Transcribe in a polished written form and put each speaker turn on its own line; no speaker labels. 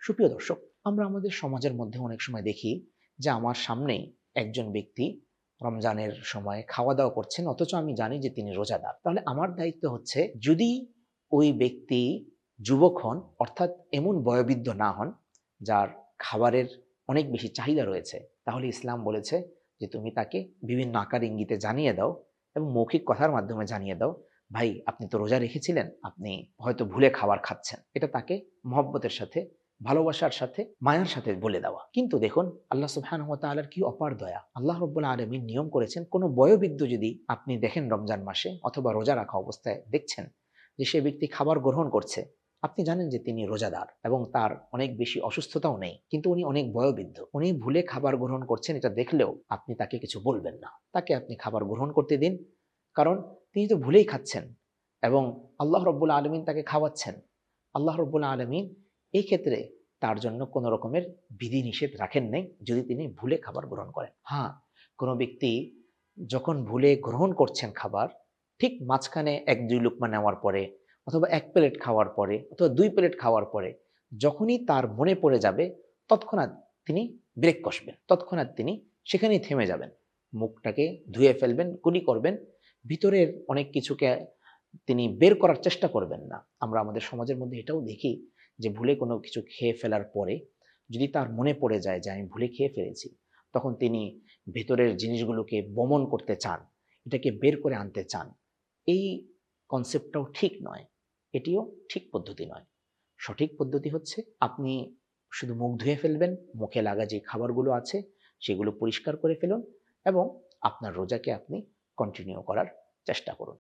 সুপ্রিয় দর্শক, আমরা আমাদের সমাজের মধ্যে অনেক সময় দেখি যে আমার সামনেই একজন ব্যক্তি রমজানের সময় খাওয়া দাওয়া করছেন, অথচ আমি জানি যে তিনি রোজাদার। তাহলে আমার দায়িত্ব হচ্ছে, যদি ওই ব্যক্তি যুবক হন, অর্থাৎ এমন বয়োবৃদ্ধ না হন যার খাবারের অনেক বেশি চাহিদা রয়েছে, তাহলে ইসলাম বলেছে যে তুমি তাকে বিভিন্ন আকার ইঙ্গিতে জানিয়ে দাও এবং মৌখিক কথার মাধ্যমে জানিয়ে দাও, ভাই আপনি তো রোজা রেখেছিলেন, আপনি হয়তো ভুলে খাবার খাচ্ছেন। এটা তাকে মহব্বতের সাথে, ভালোবাসার সাথে, মায়ার সাথে বলে দেওয়া। কিন্তু দেখুন, আল্লাহ সুবহানাহু ওয়া তাআলার কি অপার দয়া। আল্লাহ রাব্বুল আলামিন নিয়ম করেছেন, কোনো বয়োবৃদ্ধ যদি আপনি দেখেন রমজান মাসে অথবা রোজা রাখা অবস্থায় দেখছেন যে সে ব্যক্তি খাবার গ্রহণ করছে, আপনি জানেন যে তিনি রোজাদার এবং তার অনেক বেশি অসুস্থতাও নেই, কিন্তু উনি অনেক বয়োবৃদ্ধ, উনি ভুলে খাবার গ্রহণ করছেন, এটা দেখলেও আপনি তাকে কিছু বলবেন না। তাকে আপনি খাবার গ্রহণ করতে দিন, কারণ তিনি তো ভুলেই খাচ্ছেন এবং আল্লাহ রাব্বুল আলামিন তাকে খাওয়াচ্ছেন। আল্লাহ রাব্বুল আলামিন এই ক্ষেত্রে তার জন্য কোনো রকমের বিধিনিষেধ রাখেন নাই, যদি তিনি ভুলে খাবার গ্রহণ করেন। হ্যাঁ, কোনো ব্যক্তি যখন ভুলে গ্রহণ করছেন খাবার, ঠিক মাঝখানে ১-২ লুকমা নেওয়ার পরে অথবা ১ প্লেট খাওয়ার পরে অথবা ২ প্লেট খাওয়ার পরে যখনই তার মনে পড়ে যাবে, তৎক্ষণাৎ তিনি ব্রেক কষবেন। তৎক্ষণাৎ তিনি সেখানেই থেমে যাবেন। মুখটাকে ধুয়ে ফেলবেন, কুলি করবেন। ভিতরের অনেক কিছুকে তিনি বের করার চেষ্টা করবেন না। আমরা আমাদের সমাজের মধ্যে এটাও দেখি যে ভুলে কোনো কিছু খেয়ে ফেলার পরে যদি তার মনে পড়ে যায় যে আমি ভুলে খেয়ে ফেলেছি, তখন তিনি ভেতরের জিনিসগুলোকে বমন করতে চান, এটাকে বের করে আনতে চান। এই কনসেপ্টটাও ঠিক নয়, এটিও ঠিক পদ্ধতি নয়। সঠিক পদ্ধতি হচ্ছে, আপনি শুধু মুখ ধুয়ে ফেলবেন, মুখে লাগা যে খাবারগুলো আছে সেগুলো পরিষ্কার করে ফেলুন এবং আপনার রোজাকে আপনি কন্টিনিউ করার চেষ্টা করুন।